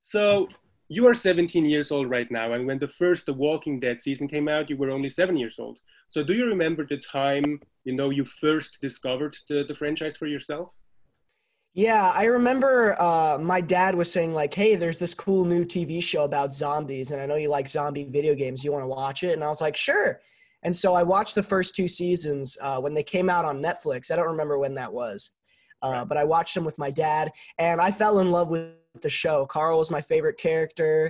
So you are 17 years old right now, and when the first The Walking Dead season came out, you were only 7 years old. So do you remember the time, you first discovered the franchise for yourself? Yeah, I remember my dad was saying like, "Hey, there's this cool new TV show about zombies, and I know you like zombie video games. You want to watch it?" And I was like, "Sure." And so I watched the first two seasons when they came out on Netflix. I don't remember when that was, Right. but I watched them with my dad, and I fell in love with the show. Carl was my favorite character.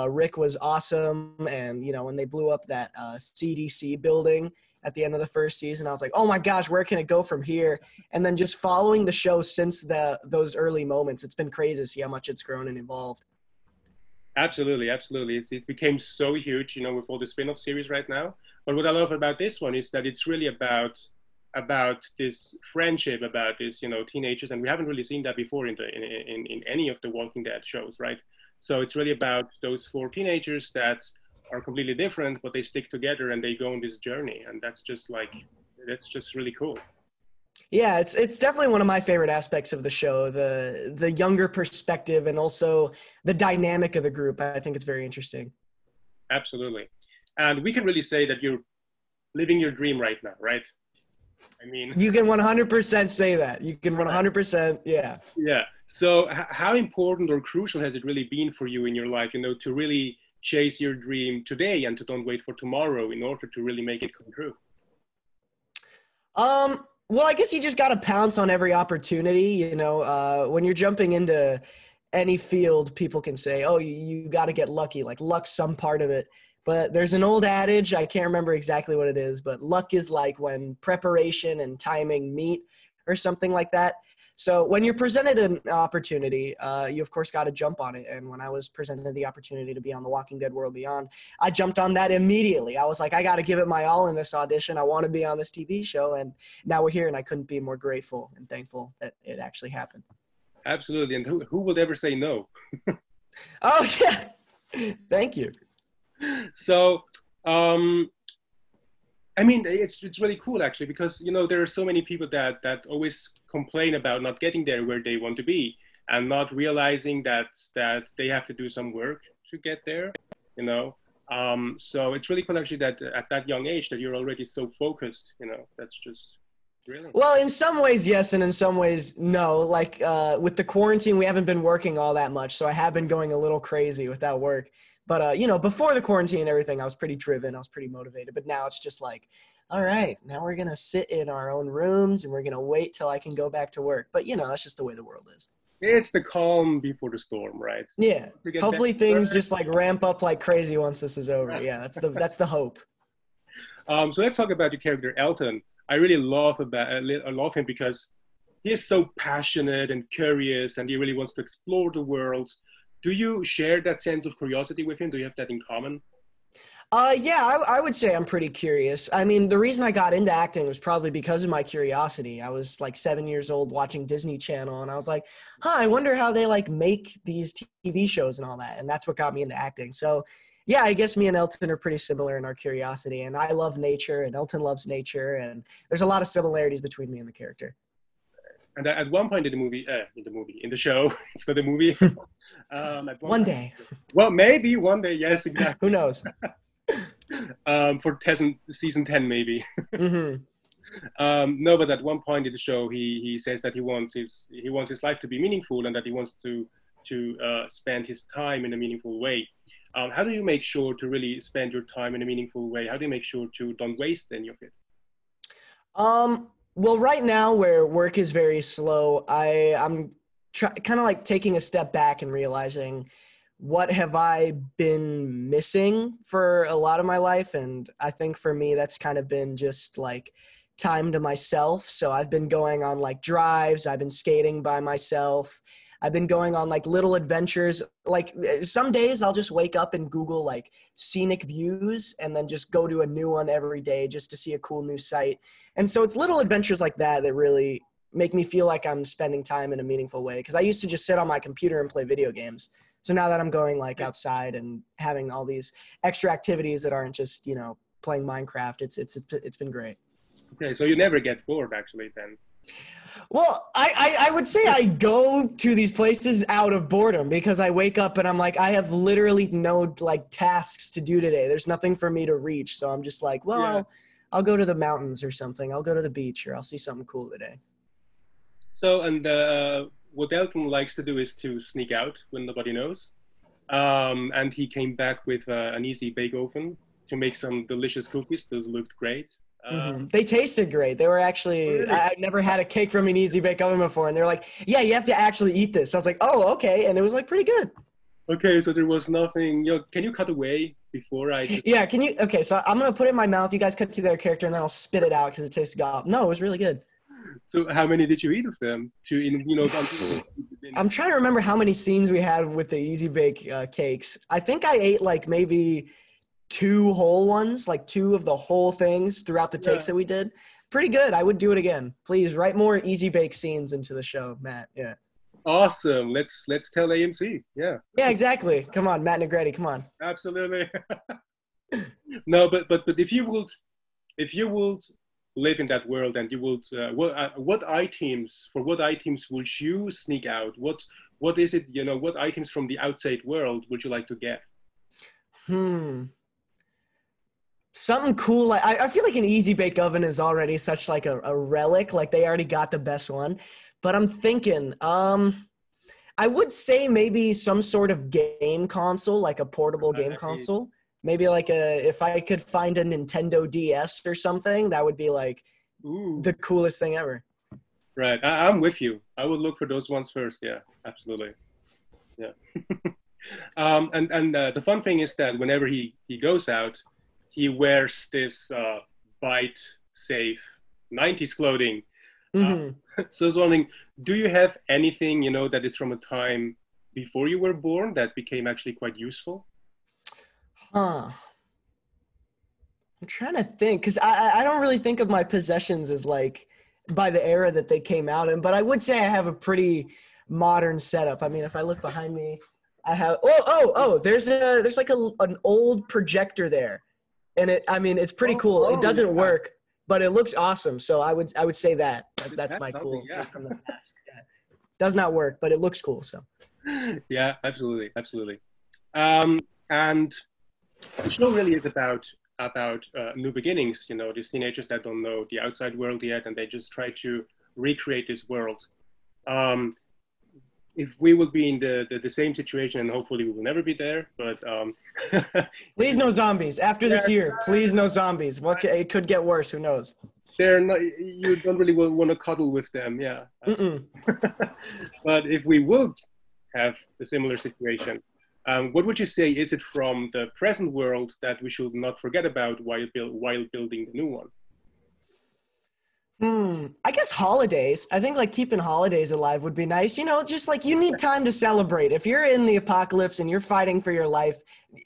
Rick was awesome, and when they blew up that CDC building at the end of the first season, I was like, "Oh my gosh, where can it go from here?" And then just following the show since those early moments, it's been crazy to see how much it's grown and evolved. Absolutely, absolutely. It became so huge, with all the spin-off series right now. But what I love about this one is that it's really about this friendship, about this, teenagers, and we haven't really seen that before in any of the Walking Dead shows, right? So it's really about those four teenagers that are completely different, but they stick together and they go on this journey, and that's just really cool. Yeah, it's definitely one of my favorite aspects of the show, the younger perspective and also the dynamic of the group. I think it's very interesting. Absolutely, and we can really say that you're living your dream right now, right? I mean, You can 100% say that. You can 100%, yeah. yeah. So, how important or crucial has it really been for you in your life, to really chase your dream today and to don't wait for tomorrow in order to really make it come true? Well, I guess you just got to pounce on every opportunity. When you're jumping into any field, people can say, "Oh, you got to get lucky." Like luck's some part of it. But there's an old adage, I can't remember exactly what it is, but luck is like when preparation and timing meet or something like that. So when you're presented an opportunity, you of course got to jump on it. And when I was presented the opportunity to be on The Walking Dead World Beyond, I jumped on that immediately. I was like, I got to give it my all in this audition. I want to be on this TV show. And now we're here, and I couldn't be more grateful and thankful that it actually happened. Absolutely. And who would ever say no? Oh, yeah. Thank you. So, um, I mean, it's really cool actually because there are so many people that always complain about not getting there where they want to be and not realizing that they have to do some work to get there. You know, so it's really cool actually that at that young age that you're already so focused. That's just brilliant. Well, in some ways, yes, and in some ways, no. Like with the quarantine, we haven't been working all that much, so I have been going a little crazy without work. But before the quarantine and everything, I was pretty driven, I was pretty motivated. But now it's just like, all right, now we're gonna sit in our own rooms and we're gonna wait till I can go back to work. But that's just the way the world is. It's the calm before the storm, right? Yeah. To get back Hopefully, to things work. just like ramp up like crazy once this is over. Yeah, that's the hope. So let's talk about your character Elton. I really I love him because he is so passionate and curious, and he really wants to explore the world. Do you share that sense of curiosity with him? Do you have that in common? Yeah, I would say I'm pretty curious. I mean, the reason I got into acting was probably because of my curiosity. I was like 7 years old watching Disney Channel, and I was like, huh, I wonder how they like make these TV shows and all that. And that's what got me into acting. So yeah, I guess me and Elton are pretty similar in our curiosity, and I love nature and Elton loves nature. And there's a lot of similarities between me and the character. And at one point in the show, it's not a movie. At one One point, day, well, maybe one day, yes, exactly. who knows? For season 10, maybe. Hmm. No, but at one point in the show, he says that he wants his life to be meaningful and that he wants to spend his time in a meaningful way. How do you make sure to really spend your time in a meaningful way? How do you make sure to don't waste any of it? Well, right now where work is very slow, I'm kind of like taking a step back and realizing what have I been missing for a lot of my life. And I think for me, that's kind of been just like time to myself. So I've been going on like drives. I've been skating by myself. I've been going on like little adventures. Like some days I'll just wake up and Google like scenic views and then just go to a new one every day just to see a cool new site. And so it's little adventures like that that really make me feel like I'm spending time in a meaningful way. Cause I used to just sit on my computer and play video games. So now that I'm going like outside and having all these extra activities that aren't just, playing Minecraft, it's been great. Okay, so you never get bored, actually, then. Well, I would say I go to these places out of boredom because I wake up and I'm like, I have literally no like tasks to do today. There's nothing for me to reach. So I'm just like, well, Yeah. I'll go to the mountains or something. I'll go to the beach or I'll see something cool today. So, and what Elton likes to do is to sneak out when nobody knows. And he came back with an easy bake oven to make some delicious cookies. Those looked great. They tasted great. They were actually, Really? I've never had a cake from an Easy Bake Oven before. And they're like, yeah, you have to actually eat this. So I was like, oh, okay. And it was like pretty good. Okay, so there was nothing. Can you cut away before I just? Yeah. Can you, okay. So I'm going to put it in my mouth. You guys cut to their character and then I'll spit it out because it tastes god. No, it was really good. So, how many did you eat of them? I'm trying to remember how many scenes we had with the Easy Bake cakes. I think I ate like maybe two whole ones, like two of the whole things throughout the takes Yeah. that we did. Pretty good. I would do it again. Please write more Easy Bake scenes into the show, Matt. Yeah. Awesome. Let's tell AMC. Yeah, Yeah, exactly. Come on, Matt Negretti. Come on. absolutely. No, but if you would live in that world and you would what items would you sneak out? What is it? What items from the outside world would you like to get? Hmm. Something cool. I feel like an Easy Bake Oven is already such like a relic. Like they already got the best one. But I'm thinking, I would say maybe some sort of game console, like a portable game Right. console. Maybe like if I could find a Nintendo DS or something, that would be like Ooh. the coolest thing ever. Right. I'm with you. I would look for those ones first. Yeah, absolutely. Yeah. And the fun thing is that whenever he goes out, he wears this bite safe 90s clothing. Uh, Hmm. so I was wondering, do you have anything that is from a time before you were born that became actually quite useful? Huh. I'm trying to think because I don't really think of my possessions as like by the era that they came out in, but I would say I have a pretty modern setup. I mean, if I look behind me, I have there's like an old projector there, and I mean it's pretty Oh, cool. It oh doesn't yeah, work, but it looks awesome. So I would say that's that's my something. cool Yeah, take from the past. Yeah. Does not work, but it looks cool. So yeah, absolutely, absolutely. And the show really is about new beginnings. These teenagers that don't know the outside world yet, and they just try to recreate this world. Um, if we would be in the same situation, and hopefully we will never be there, but if please we, no zombies after yeah, this year. Please no zombies. It could get worse. Who knows? they're not. You don't really want to cuddle with them, yeah. Mm-mm. But if we would have a similar situation, what would you say is it from the present world that we should not forget about while building the new one? I guess holidays. I think like keeping holidays alive would be nice. Just like you need time to celebrate. If you're in the apocalypse and you're fighting for your life,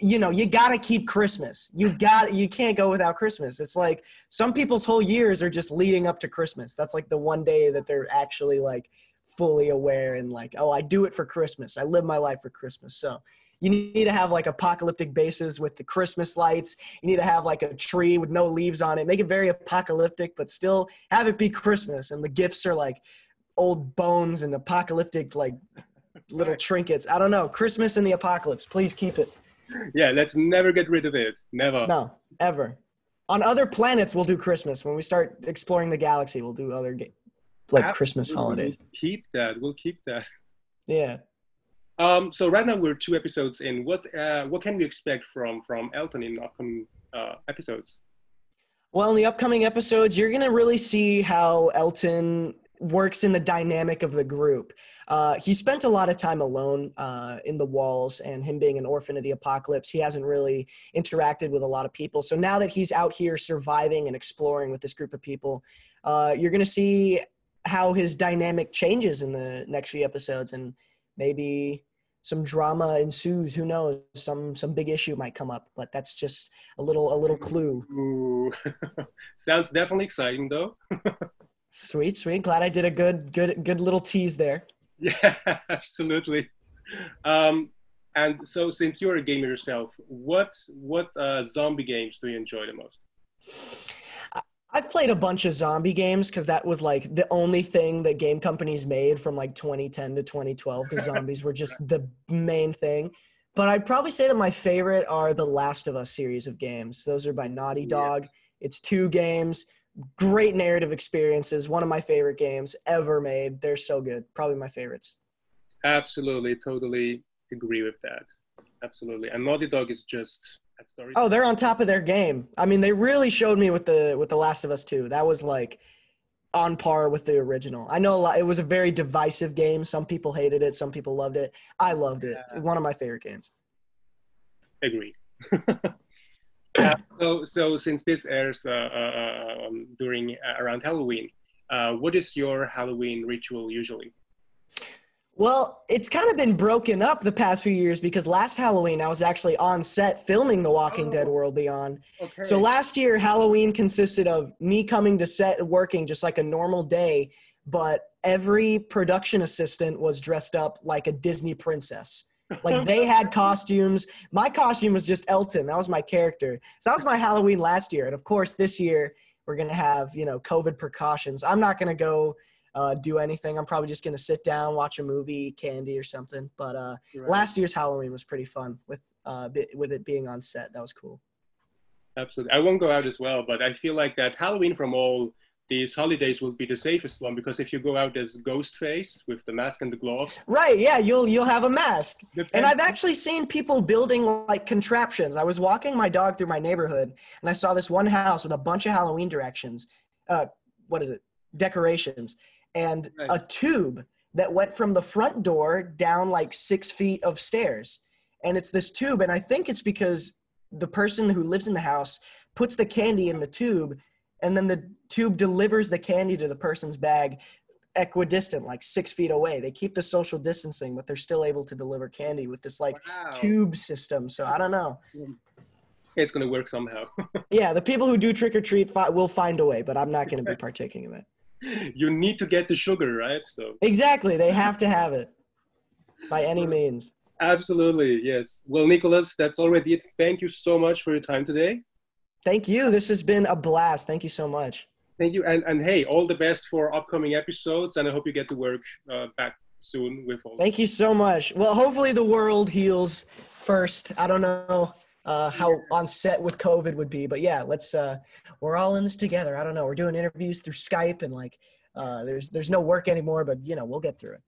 you got to keep Christmas. You can't go without Christmas. It's like some people's whole years are just leading up to Christmas. That's like the one day that they're actually like fully aware and like, oh, I do it for Christmas. I live my life for Christmas. So you need to have like apocalyptic bases with the Christmas lights. You need to have like a tree with no leaves on it. Make it very apocalyptic, but still have it be Christmas. And the gifts are like old bones and apocalyptic like little Right. trinkets. I don't know. Christmas in the apocalypse. Please keep it. Yeah, let's never get rid of it. Never. No, ever. On other planets, we'll do Christmas. When we start exploring the galaxy, we'll do other like Christmas Absolutely. We'll holidays. keep that. We'll keep that. Yeah. So right now we're 2 episodes in. What can we expect from Elton in upcoming episodes? Well, in the upcoming episodes, you're going to really see how Elton works in the dynamic of the group. He spent a lot of time alone in the walls, and him being an orphan of the apocalypse, he hasn't really interacted with a lot of people. So now that he's out here surviving and exploring with this group of people, you're going to see how his dynamic changes in the next few episodes, and maybe some drama ensues. Who knows? Some big issue might come up, but that's just a little clue. Ooh. Sounds definitely exciting, though. Sweet, sweet. Glad I did a good little tease there. Yeah, absolutely. Um, and so, since you're a gamer yourself, what zombie games do you enjoy the most? I've played a bunch of zombie games because that was like the only thing that game companies made from like 2010 to 2012 because zombies were just the main thing. But I'd probably say that my favorite are the Last of Us series of games. Those are by Naughty Yeah, Dog. It's 2 games, great narrative experiences. One of my favorite games ever made. They're so good. Probably my favorites. absolutely, totally agree with that. Absolutely. And Naughty Dog is just at Oh, storytelling. they're on top of their game. I mean, they really showed me with the Last of Us 2. That was like on par with the original. I know a lot, it was a very divisive game. Some people hated it, some people loved it. I loved it. One of my favorite games. Agree. So since this airs during around Halloween, what is your Halloween ritual usually? Well, it's kind of been broken up the past few years because last Halloween I was actually on set filming The Walking Dead Oh, World Beyond. So okay. last year Halloween consisted of me coming to set and working just like a normal day, but every production assistant was dressed up like a Disney princess. Like they had costumes. My costume was just Elton. That was my character. So that was my Halloween last year. And of course this year we're going to have, COVID precautions. I'm not going to go do anything. I'm probably just going to sit down, watch a movie, eat candy or something. But Right. last year's Halloween was pretty fun with it being on set. That was cool. Absolutely. I won't go out as well, but I feel like that Halloween from all these holidays will be the safest one because if you go out as Ghostface with the mask and the gloves, Right? Yeah, you'll have a mask. And depends. I've actually seen people building like contraptions. I was walking my dog through my neighborhood and I saw this one house with a bunch of Halloween directions. Uh, what is it? Decorations and Right. a tube that went from the front door down like 6 feet of stairs. And it's this tube, and I think it's because the person who lives in the house puts the candy in the tube, and then the tube delivers the candy to the person's bag equidistant, like 6 feet away. They keep the social distancing, but they're still able to deliver candy with this like Wow. tube system. So I don't know. It's going to work somehow. Yeah, the people who do trick or treat will find a way, but I'm not going to be partaking in that. You need to get the sugar, right? So, Exactly. They have to have it by any means. absolutely, yes. Well, Nicholas, that's already it. Thank you so much for your time today. Thank you. This has been a blast. Thank you so much. Thank you. And hey, all the best for upcoming episodes. And I hope you get to work back soon with all. Thank you so much. Well, hopefully the world heals first. I don't know how on set with COVID would be, but yeah, we're all in this together. I don't know. We're doing interviews through Skype and like, there's no work anymore, but we'll get through it.